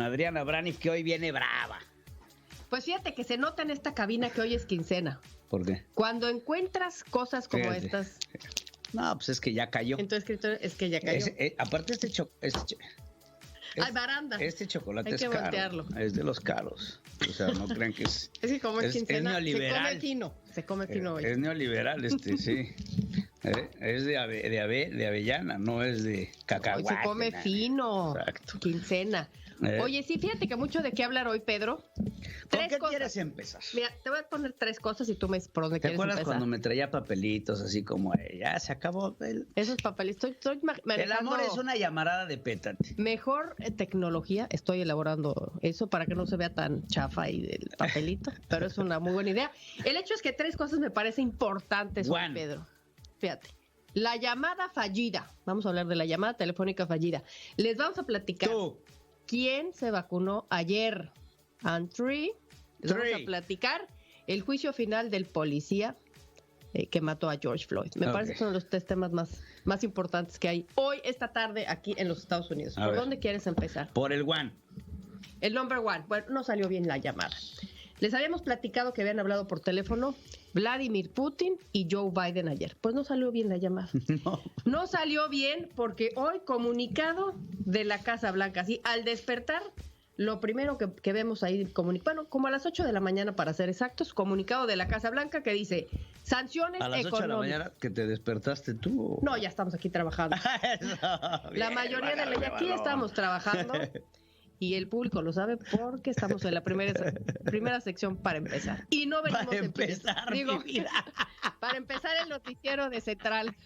Adriana Braniff, que hoy viene brava. Pues fíjate que se nota en esta cabina que hoy es quincena. ¿Por qué? Cuando encuentras cosas como Fíjate. estas No, pues es que ya cayó. en tu escritorio, es que ya cayó. Aparte Hay baranda. Este chocolate Hay es que caro. voltearlo. Es de los caros. O sea, no crean que es... Es que como es quincena, neoliberal. se come fino hoy. Es neoliberal sí. Es de avellana, no es de Hoy cacahuate. se come nada. fino. Exacto. Quincena. Oye, sí, fíjate que mucho de qué hablar hoy, Pedro. ¿Con qué quieres empezar? Mira, te voy a poner 3 cosas y tú me dices por dónde ¿Te quieres acuerdas empezar. cuando me traía papelitos así como, ya se acabó Esos papelitos, estoy manejando... El amor es una llamarada de pétate. Mejor tecnología, estoy elaborando eso para que no se vea tan chafa ahí el papelito, pero es una muy buena idea. El hecho es que 3 cosas me parecen importantes hoy, Pedro. Fíjate. La llamada fallida. Vamos a hablar de la llamada telefónica fallida. Les vamos a platicar quién se vacunó ayer. And 3. Les vamos a platicar el juicio final del policía que mató a George Floyd. Me parece que son los 3 temas más importantes que hay hoy, esta tarde, aquí en los Estados Unidos. ¿Por dónde quieres empezar? Por el one. El number one. Bueno, no salió bien la llamada. Les habíamos platicado que habían hablado por teléfono Vladimir Putin y Joe Biden ayer. Pues no salió bien la llamada. No salió bien porque hoy comunicado de la Casa Blanca. Así, al despertar, lo primero que vemos ahí, como a las 8 de la mañana para ser exactos, comunicado de la Casa Blanca que dice sanciones económicas. ¿A las 8 de la mañana que te despertaste tú? No, ya estamos aquí trabajando. La mayoría de la aquí estamos trabajando. Y el público lo sabe porque estamos en la primera sección para empezar. Y no venimos para empezar, mi vida. Para empezar el noticiero de Central.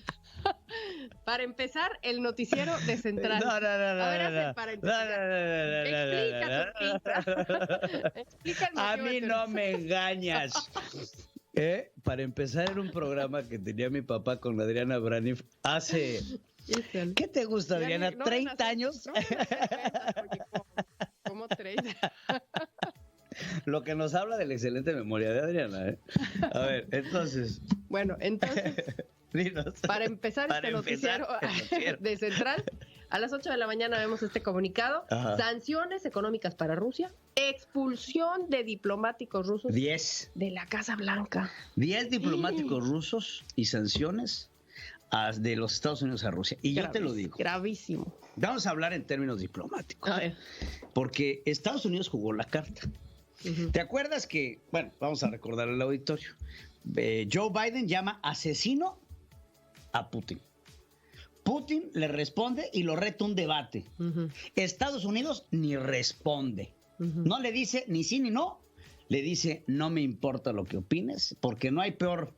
Para empezar el noticiero de Central. No. A ver, para empezar. Explica el motivo. A mí no me engañas. Para empezar era un programa que tenía mi papá con Adriana Braniff hace... ¿Qué te gusta, Adriana? ¿30 años? ¿Cómo 30? Lo que nos habla de la excelente memoria de Adriana, A ver, entonces... Bueno, entonces... Dinos. Para empezar este noticiero de Central, a las 8 de la mañana vemos este comunicado. Ajá. Sanciones económicas para Rusia, expulsión de diplomáticos rusos 10 de la Casa Blanca. 10 diplomáticos rusos y sanciones de los Estados Unidos a Rusia. Y yo te lo digo. Gravísimo. Vamos a hablar en términos diplomáticos. A ver. Porque Estados Unidos jugó la carta. Uh-huh. ¿Te acuerdas que, bueno, vamos a recordar al auditorio, Joe Biden llama asesino a Putin? Putin le responde y lo reta un debate. Uh-huh. Estados Unidos ni responde. Uh-huh. No le dice ni sí ni no. Le dice, no me importa lo que opines, porque no hay peor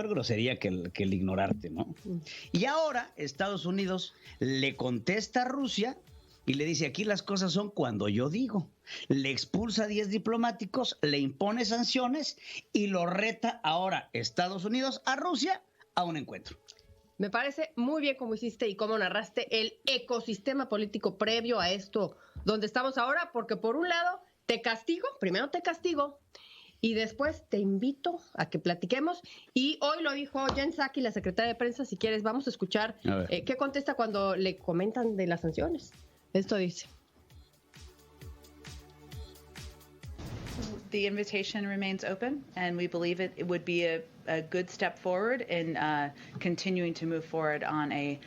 grosería que el ignorarte, ¿no? Uh-huh. Y ahora Estados Unidos le contesta a Rusia y le dice, aquí las cosas son cuando yo digo. Le expulsa a 10 diplomáticos, le impone sanciones y lo reta ahora Estados Unidos a Rusia a un encuentro. Me parece muy bien cómo hiciste y cómo narraste el ecosistema político previo a esto, donde estamos ahora, porque por un lado primero te castigo y después te invito a que platiquemos. Y hoy lo dijo Jen Psaki, la secretaria de prensa. Si quieres, vamos a escuchar qué contesta cuando le comentan de las sanciones. Esto dice. The invitation remains open, and we believe it would be a good step forward in continuing to move forward on the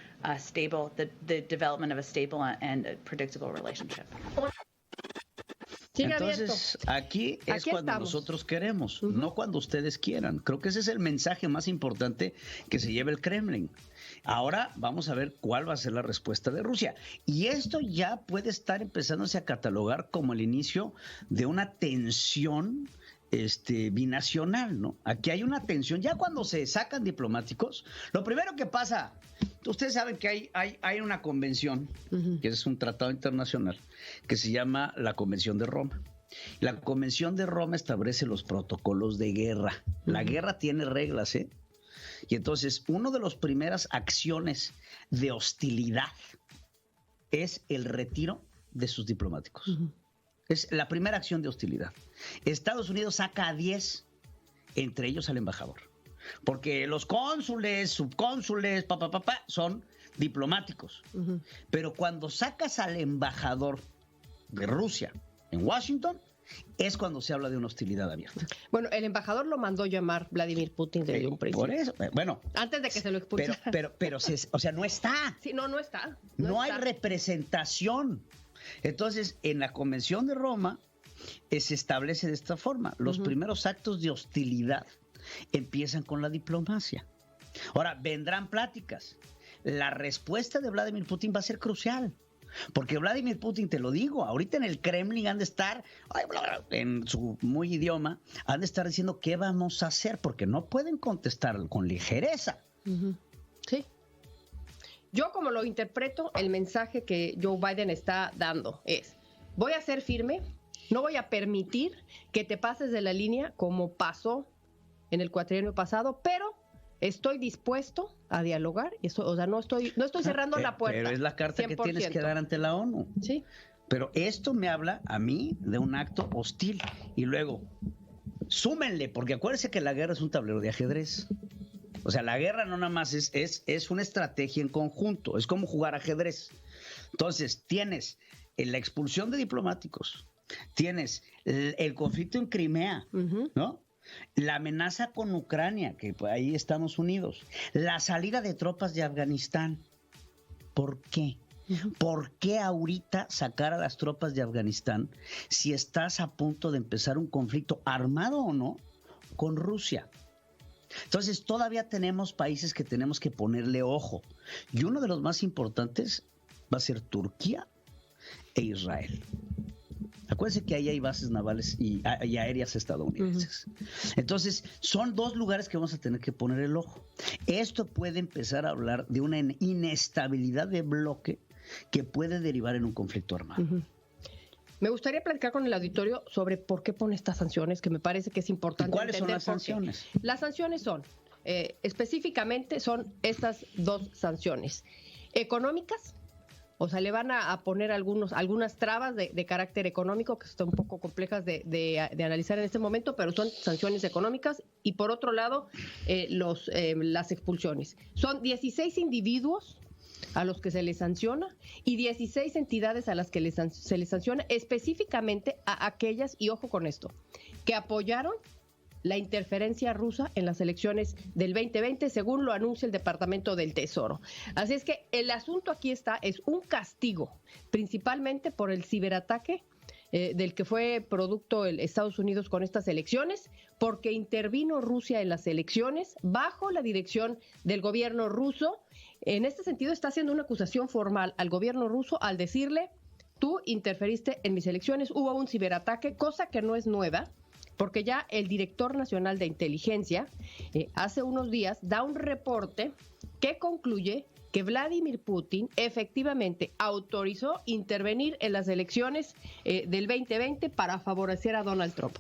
development of a stable and a predictable relationship. Entonces, aquí cuando estamos. Nosotros queremos, no cuando ustedes quieran. Creo que ese es el mensaje más importante que se lleva el Kremlin. Ahora vamos a ver cuál va a ser la respuesta de Rusia. Y esto ya puede estar empezándose a catalogar como el inicio de una tensión binacional, ¿no? Aquí hay una tensión. Ya cuando se sacan diplomáticos, lo primero que pasa... Ustedes saben que hay una convención, que es un tratado internacional, que se llama la Convención de Roma. La Convención de Roma establece los protocolos de guerra. La guerra tiene reglas, ¿eh? Y entonces, una de las primeras acciones de hostilidad es el retiro de sus diplomáticos. Es la primera acción de hostilidad. Estados Unidos saca a 10, entre ellos al embajador. Porque los cónsules, subcónsules, son diplomáticos. Pero cuando sacas al embajador de Rusia en Washington, es cuando se habla de una hostilidad abierta. Bueno, el embajador lo mandó llamar Vladimir Putin desde un principio. Por eso, bueno. Antes de que se lo expulsara. Pero o sea, no está. Sí, no está. No hay representación. Entonces, en la Convención de Roma se establece de esta forma. Los primeros actos de hostilidad empiezan con la diplomacia. Ahora, vendrán pláticas. La respuesta de Vladimir Putin va a ser crucial. Porque Vladimir Putin, te lo digo, ahorita en el Kremlin han de estar, en su muy idioma, han de estar diciendo qué vamos a hacer, porque no pueden contestar con ligereza. Sí. Yo, como lo interpreto, el mensaje que Joe Biden está dando es: voy a ser firme, no voy a permitir que te pases de la línea como pasó en el cuatrienio pasado, pero estoy dispuesto a dialogar. Eso, o sea, no estoy cerrando la puerta. Pero es la carta 100%. Que tienes que dar ante la ONU. Sí. Pero esto me habla a mí de un acto hostil. Y luego, súmenle, porque acuérdense que la guerra es un tablero de ajedrez. O sea, la guerra no nada más es una estrategia en conjunto. Es como jugar ajedrez. Entonces, tienes la expulsión de diplomáticos. Tienes el conflicto en Crimea, ¿no? La amenaza con Ucrania, que ahí estamos unidos. La salida de tropas de Afganistán. ¿Por qué? ¿Por qué ahorita sacar a las tropas de Afganistán si estás a punto de empezar un conflicto armado o no con Rusia? Entonces todavía tenemos países que tenemos que ponerle ojo. Y uno de los más importantes va a ser Turquía e Israel. Acuérdense que ahí hay bases navales y aéreas estadounidenses. Entonces, son dos lugares que vamos a tener que poner el ojo. Esto puede empezar a hablar de una inestabilidad de bloque que puede derivar en un conflicto armado. Me gustaría platicar con el auditorio sobre por qué pone estas sanciones, que me parece que es importante. ¿Y cuáles son las sanciones? Las sanciones son, específicamente, son estas dos sanciones. Económicas. O sea, le van a poner algunas trabas de carácter económico que están un poco complejas de analizar en este momento, pero son sanciones económicas. Y por otro lado, las expulsiones. Son 16 individuos a los que se les sanciona y 16 entidades a las que se les sanciona, específicamente a aquellas, y ojo con esto, que apoyaron la interferencia rusa en las elecciones del 2020, según lo anuncia el Departamento del Tesoro. Así es que el asunto aquí es un castigo, principalmente por el ciberataque del que fue producto Estados Unidos con estas elecciones, porque intervino Rusia en las elecciones bajo la dirección del gobierno ruso. En este sentido, está haciendo una acusación formal al gobierno ruso al decirle: tú interferiste en mis elecciones, hubo un ciberataque, cosa que no es nueva, porque ya el director nacional de inteligencia hace unos días da un reporte que concluye que Vladimir Putin efectivamente autorizó intervenir en las elecciones del 2020 para favorecer a Donald Trump.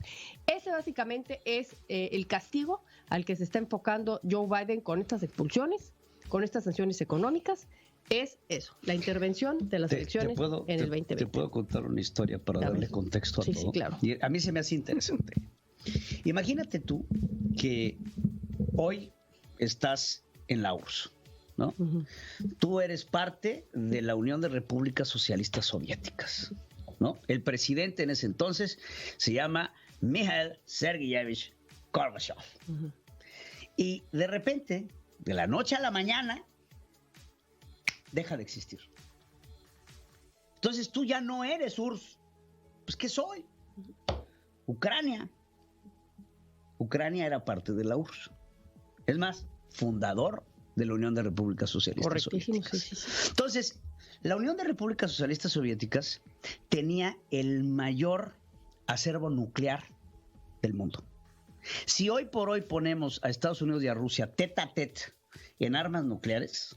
Ese básicamente es el castigo al que se está enfocando Joe Biden con estas expulsiones, con estas sanciones económicas. Es eso, la intervención de las elecciones en el 2020. Te puedo contar una historia para darle contexto a todo. Sí, claro. Y a mí se me hace interesante. Imagínate tú que hoy estás en la URSS, ¿no? Tú eres parte de la Unión de Repúblicas Socialistas Soviéticas, ¿no? El presidente en ese entonces se llama Mikhail Sergeyevich Gorbachev. Y de repente, de la noche a la mañana, deja de existir. Entonces tú ya no eres URSS. Pues ¿qué soy? Ucrania. Ucrania era parte de la URSS. Es más, fundador de la Unión de Repúblicas Socialistas Soviéticas. Sí. Entonces, la Unión de Repúblicas Socialistas Soviéticas tenía el mayor acervo nuclear del mundo. Si hoy por hoy ponemos a Estados Unidos y a Rusia tete a tete en armas nucleares,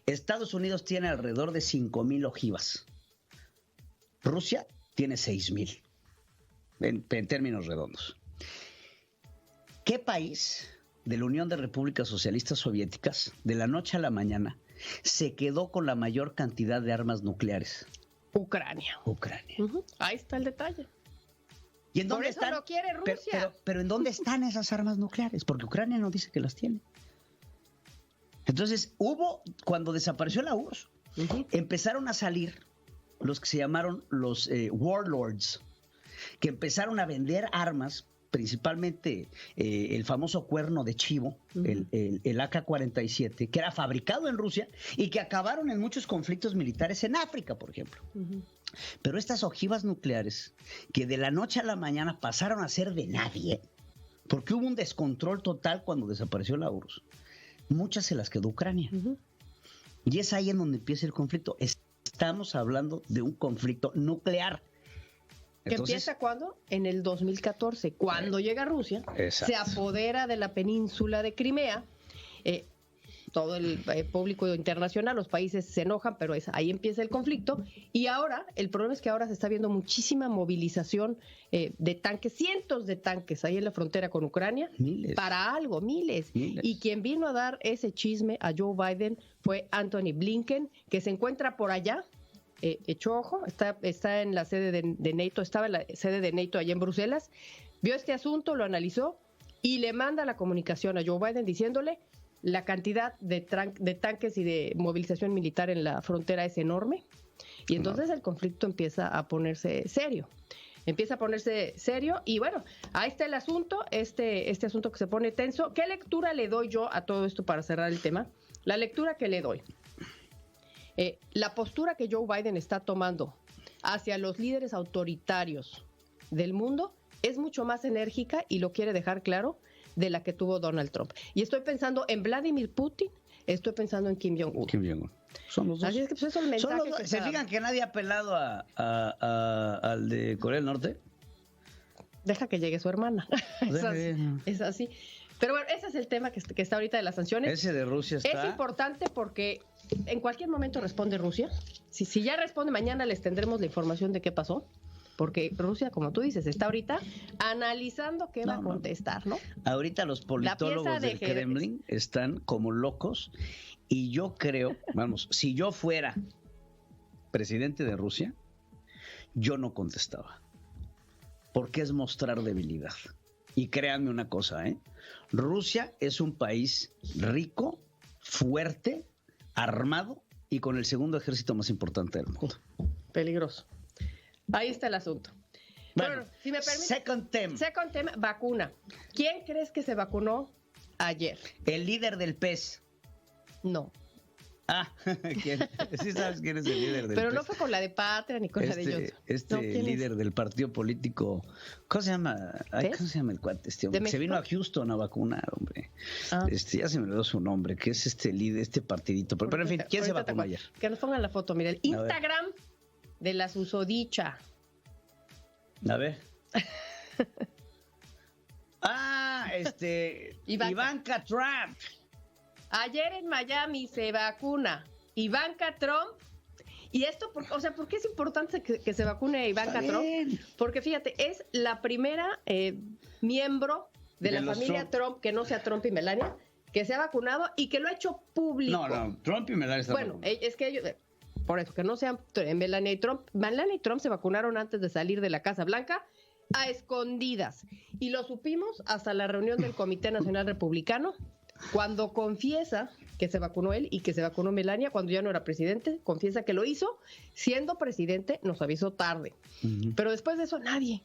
Estados Unidos tiene alrededor de 5,000 ojivas. Rusia tiene 6,000, en términos redondos. ¿Qué país de la Unión de Repúblicas Socialistas Soviéticas, de la noche a la mañana, se quedó con la mayor cantidad de armas nucleares? Ucrania. Ahí está el detalle. ¿Y en dónde Por eso están? lo quiere Rusia. Pero ¿en dónde están esas armas nucleares? Porque Ucrania no dice que las tiene. Entonces, cuando desapareció la URSS, empezaron a salir los que se llamaron los warlords, que empezaron a vender armas, principalmente el famoso cuerno de chivo, el AK-47, que era fabricado en Rusia y que acabaron en muchos conflictos militares en África, por ejemplo. Pero estas ojivas nucleares, que de la noche a la mañana pasaron a ser de nadie, porque hubo un descontrol total cuando desapareció la URSS, muchas se las quedó Ucrania. Y es ahí en donde empieza el conflicto. Estamos hablando de un conflicto nuclear. Entonces, ¿empieza cuándo? En el 2014, cuando llega Rusia, se apodera de la península de Crimea, todo el público internacional, los países se enojan, pero ahí empieza el conflicto, y ahora, el problema es que ahora se está viendo muchísima movilización de tanques, cientos de tanques ahí en la frontera con Ucrania, miles. Y quien vino a dar ese chisme a Joe Biden fue Anthony Blinken, que se encuentra por allá, echó ojo, está en la sede de NATO, estaba en la sede de NATO allá en Bruselas, vio este asunto, lo analizó y le manda la comunicación a Joe Biden diciéndole: la cantidad de tanques y de movilización militar en la frontera es enorme, y entonces el conflicto empieza a ponerse serio. Y bueno, ahí está el asunto, este asunto que se pone tenso. ¿Qué lectura le doy yo a todo esto para cerrar el tema? La lectura que le doy. La postura que Joe Biden está tomando hacia los líderes autoritarios del mundo es mucho más enérgica, y lo quiere dejar claro, de la que tuvo Donald Trump. Y estoy pensando en Vladimir Putin, estoy pensando en Kim Jong-un. Son los dos. Así es que pues eso es el mensaje. ¿Se fijan que nadie ha apelado al de Corea del Norte? Deja que llegue su hermana. Es así. Pero bueno, ese es el tema que está ahorita de las sanciones. Ese de Rusia está... Es importante porque en cualquier momento responde Rusia. Si ya responde, mañana les tendremos la información de qué pasó. Porque Rusia, como tú dices, está ahorita analizando qué va a contestar, ¿no? Ahorita los politólogos del Kremlin están como locos, y yo creo, si yo fuera presidente de Rusia, yo no contestaba. Porque es mostrar debilidad. Y créanme una cosa, Rusia es un país rico, fuerte, armado y con el segundo ejército más importante del mundo. Peligroso. Ahí está el asunto. Bueno, si me permite. Second tema, vacuna. ¿Quién crees que se vacunó ayer? El líder del PES. No. ¿Quién? Sí sabes quién es el líder del Pero PES. no fue con la de Patria ni con la de Johnson. Líder del partido político. ¿Cómo se llama? ¿Cómo se llama el cuate este hombre? Se vino a Houston a vacunar, hombre. Ya se me olvidó su nombre, que es líder, este partidito. Pero en fin, ¿quién se vacunó ayer? Que nos pongan la foto, mira, el Instagram de la susodicha. A ver. Ivanka Trump. Ayer en Miami se vacuna Ivanka Trump. Y esto, ¿por qué es importante que se vacune Ivanka Trump? Porque fíjate, es la primera miembro de la familia Trump, que no sea Trump y Melania, que se ha vacunado y que lo ha hecho público. No, Trump y Melania están vacunados. Bueno, es que ellos... Por eso, que no sean Melania y Trump. Melania y Trump se vacunaron antes de salir de la Casa Blanca a escondidas. Y lo supimos hasta la reunión del Comité Nacional Republicano, cuando confiesa que se vacunó él y que se vacunó Melania cuando ya no era presidente. Confiesa que lo hizo. Siendo presidente, nos avisó tarde. Pero después de eso, nadie.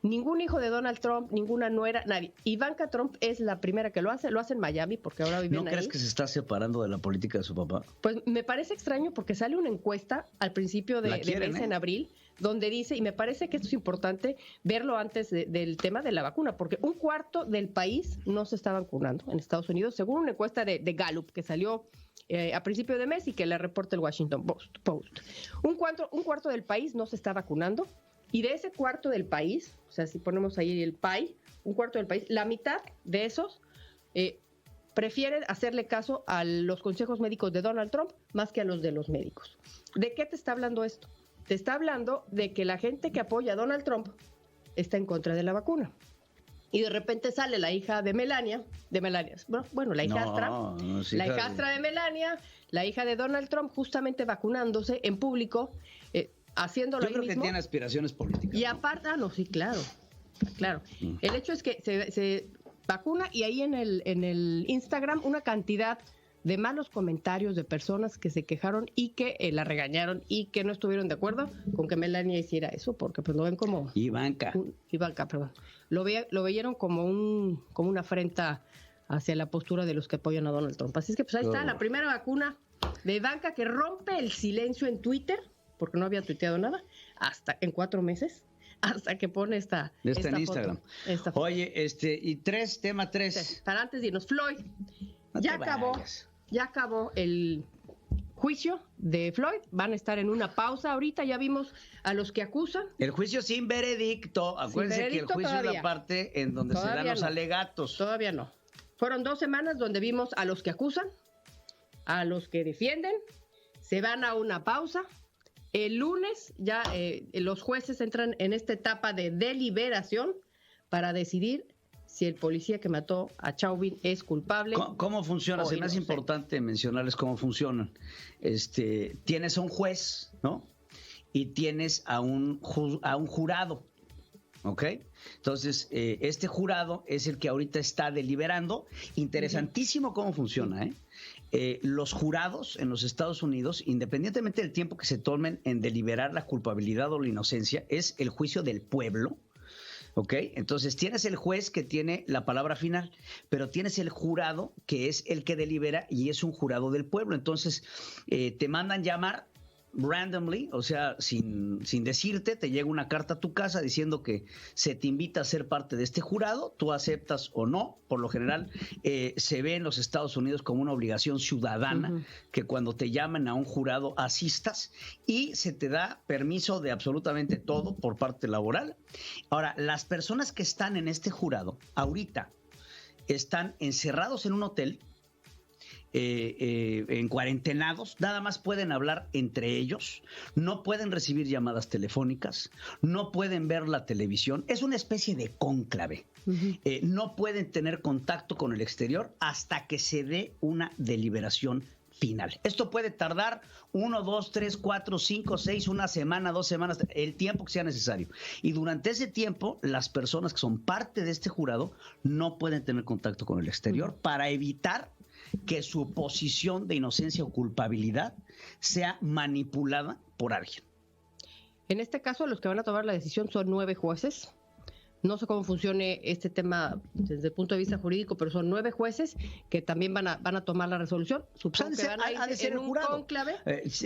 Ningún hijo de Donald Trump, ninguna nuera, nadie. Ivanka Trump es la primera que lo hace en Miami, porque ahora viven ahí. ¿No crees que se está separando de la política de su papá? Pues me parece extraño, porque sale una encuesta al principio de mes, en abril, donde dice, y me parece que esto es importante verlo antes del tema de la vacuna, porque 1/4 del país no se está vacunando en Estados Unidos, según una encuesta de Gallup que salió a principio de mes y que la reporta el Washington Post. Un cuarto del país no se está vacunando. Y de ese cuarto del país, o sea, si ponemos ahí el pie, 1/4 del país, la mitad de esos prefieren hacerle caso a los consejos médicos de Donald Trump más que a los de los médicos. ¿De qué te está hablando esto? Te está hablando de que la gente que apoya a Donald Trump está en contra de la vacuna. Y de repente sale la hija de Melania, la hijastra de Melania, la hija de Donald Trump, justamente vacunándose en público, haciéndolo Yo ahí creo mismo. que tiene aspiraciones políticas. Y aparte, sí, claro. El hecho es que se vacuna, y ahí en el Instagram una cantidad de malos comentarios de personas que se quejaron y que la regañaron y que no estuvieron de acuerdo con que Melania hiciera eso, porque pues lo ven como... Ivanka, perdón. Lo veyeron como una afrenta hacia la postura de los que apoyan a Donald Trump. Así es que pues ahí está la primera vacuna de Ivanka que rompe el silencio en Twitter, porque no había tuiteado nada, hasta en 4 meses. Hasta que pone esta en Instagram. Foto. Oye, y tema 3. Para antes de irnos, Floyd. Ya acabó el juicio de Floyd. Van a estar en una pausa ahorita. Ya vimos a los que acusan. El juicio sin veredicto. Acuérdense que el juicio todavía es la parte en donde todavía se dan los alegatos. Todavía no. Fueron 2 semanas donde vimos a los que acusan, a los que defienden. Se van a una pausa. El lunes ya los jueces entran en esta etapa de deliberación para decidir si el policía que mató a Chauvin es culpable. ¿Cómo funciona? Se me hace importante mencionarles cómo funcionan. Tienes a un juez, ¿no? Y tienes a un jurado, ¿ok? Entonces, este jurado es el que ahorita está deliberando. Interesantísimo cómo funciona, ¿eh? Los jurados en los Estados Unidos, independientemente del tiempo que se tomen en deliberar la culpabilidad o la inocencia, es el juicio del pueblo, ¿ok? Entonces tienes el juez que tiene la palabra final, pero tienes el jurado que es el que delibera y es un jurado del pueblo. Entonces te mandan llamar randomly, o sea, sin decirte, te llega una carta a tu casa diciendo que se te invita a ser parte de este jurado, tú aceptas o no. Por lo general se ve en los Estados Unidos como una obligación ciudadana que cuando te llaman a un jurado asistas y se te da permiso de absolutamente todo por parte laboral. Ahora, las personas que están en este jurado ahorita están encerrados en un hotel, en cuarentenados, nada más pueden hablar entre ellos, no pueden recibir llamadas telefónicas, no pueden ver la televisión, es una especie de cónclave. No pueden tener contacto con el exterior hasta que se dé una deliberación final. Esto puede tardar 1, 2, 3, 4, 5, 6, una semana, 2 semanas, el tiempo que sea necesario. Y durante ese tiempo, las personas que son parte de este jurado no pueden tener contacto con el exterior para evitar que su posición de inocencia o culpabilidad sea manipulada por alguien. En este caso, los que van a tomar la decisión son 9 jueces. No sé cómo funcione este tema desde el punto de vista jurídico, pero son 9 jueces que también van a tomar la resolución. Supongo que van a ir en un cónclave.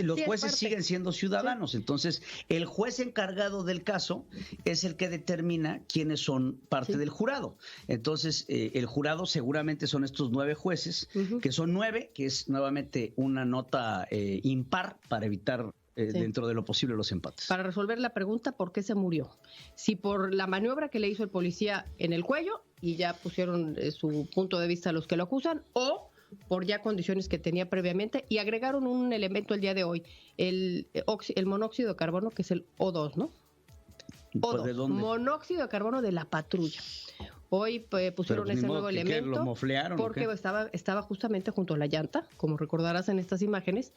Los jueces siguen siendo ciudadanos, entonces el juez encargado del caso es el que determina quiénes son parte del jurado. Entonces el jurado seguramente son estos 9 jueces, que son 9, que es nuevamente una nota impar para evitar dentro de lo posible los empates. Para resolver la pregunta, ¿por qué se murió? Si por la maniobra que le hizo el policía en el cuello y ya pusieron su punto de vista a los que lo acusan, o por ya condiciones que tenía previamente y agregaron un elemento el día de hoy, el monóxido de carbono, que es el O2, ¿no? O2, ¿de dónde? Monóxido de carbono de la patrulla. Hoy pusieron ese nuevo elemento ¿lo moflearon, porque estaba justamente junto a la llanta, como recordarás en estas imágenes,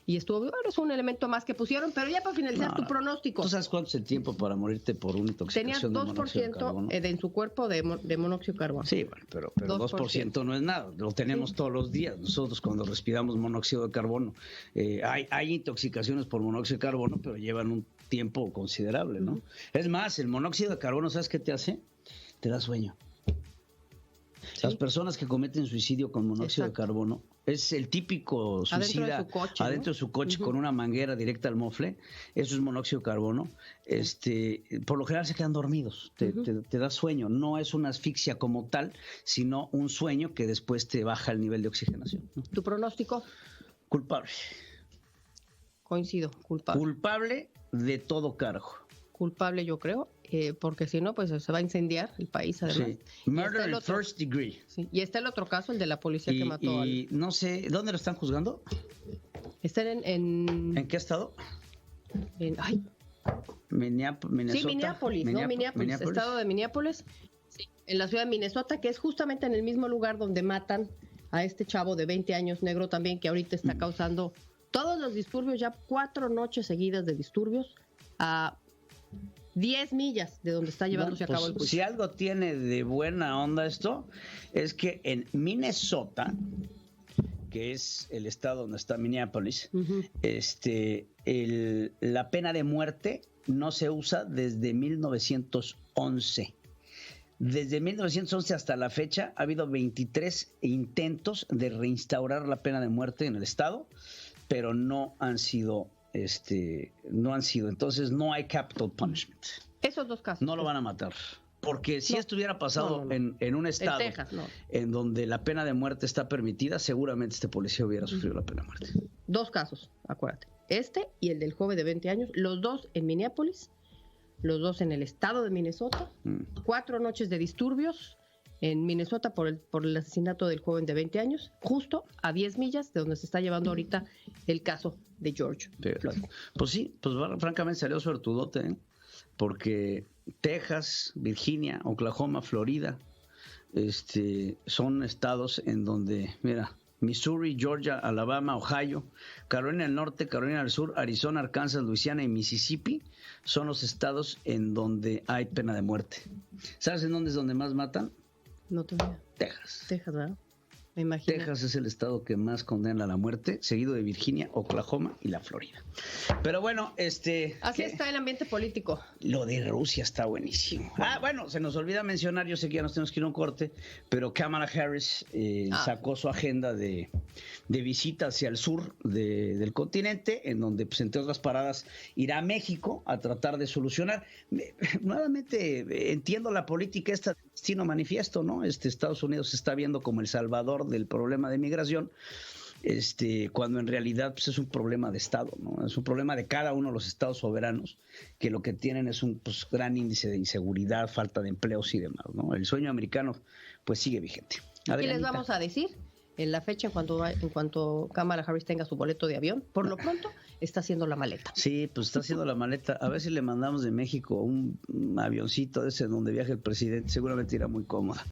y estuvo, bueno, es un elemento más que pusieron, pero ya para finalizar tu pronóstico. ¿Tú sabes cuánto es el tiempo para morirte por una intoxicación de monóxido de carbono? Tenía 2% en su cuerpo de monóxido de carbono. Sí, bueno, pero 2% no es nada, lo tenemos todos los días. Nosotros cuando respiramos monóxido de carbono, hay intoxicaciones por monóxido de carbono, pero llevan un tiempo considerable, ¿no? Es más, el monóxido de carbono, ¿sabes qué te hace? Te da sueño. Las personas que cometen suicidio con monóxido de carbono es el típico suicida adentro de su coche con una manguera directa al mofle. Eso es monóxido de carbono. Por lo general se quedan dormidos, te da sueño. No es una asfixia como tal, sino un sueño que después te baja el nivel de oxigenación, ¿no? ¿Tu pronóstico? Culpable. Coincido, culpable. Culpable de todo cargo. Culpable, yo creo, porque si no, pues se va a incendiar el país, además. Sí. Murder in first degree. Sí. Y está el otro caso, el de la policía que mató y no sé, ¿dónde lo están juzgando? Está ¿En qué estado? Minneapolis. Sí, Minneapolis, estado de Minneapolis. Sí, en la ciudad de Minnesota, que es justamente en el mismo lugar donde matan a este chavo de 20 años, negro también, que ahorita está causando todos los disturbios, ya 4 noches seguidas de disturbios, a 10 millas de donde está llevándose a cabo el juicio. Si algo tiene de buena onda esto, es que en Minnesota que es el estado donde está Minneapolis, la pena de muerte no se usa desde 1911. Desde 1911 hasta la fecha ha habido 23 intentos de reinstaurar la pena de muerte en el estado, pero no han sido. Entonces no hay capital punishment. Esos dos casos. No lo van a matar. Porque si estuviera pasado en un estado en Texas, en donde la pena de muerte está permitida, seguramente este policía hubiera sufrido la pena de muerte. Dos casos, acuérdate. Este y el del joven de 20 años, los dos en Minneapolis, los dos en el estado de Minnesota. 4 noches de disturbios en Minnesota por el asesinato del joven de 20 años, justo a 10 millas de donde se está llevando ahorita el caso de George Floyd. Pues sí, pues francamente salió suertudote, ¿eh? Porque Texas, Virginia, Oklahoma, Florida, son estados en donde, mira, Missouri, Georgia, Alabama, Ohio, Carolina del Norte, Carolina del Sur, Arizona, Arkansas, Luisiana y Mississippi son los estados en donde hay pena de muerte. ¿Sabes en dónde es donde más matan? No tengo. Texas. Texas, ¿verdad? Me imagino. Texas es el estado que más condena a la muerte, seguido de Virginia, Oklahoma y la Florida. Pero bueno, así está el ambiente político. Lo de Rusia está buenísimo. Bueno, se nos olvida mencionar, yo sé que ya nos tenemos que ir a un corte, pero Kamala Harris sacó su agenda de visita hacia el sur del continente, en donde, pues, entre otras paradas, irá a México a tratar de solucionar. Nuevamente, entiendo la política esta de destino manifiesto, ¿no? Estados Unidos se está viendo como el salvador del problema de migración, cuando en realidad, pues, es un problema de Estado, ¿no? Es un problema de cada uno de los estados soberanos, que lo que tienen es un gran índice de inseguridad, falta de empleos y demás, ¿no? El sueño americano, pues, sigue vigente. Y les vamos a decir en la fecha, en cuanto Kamala Harris tenga su boleto de avión, por lo pronto está haciendo la maleta. Sí, pues está haciendo la maleta. A ver si le mandamos de México un avioncito ese donde viaja el presidente, seguramente irá muy cómoda.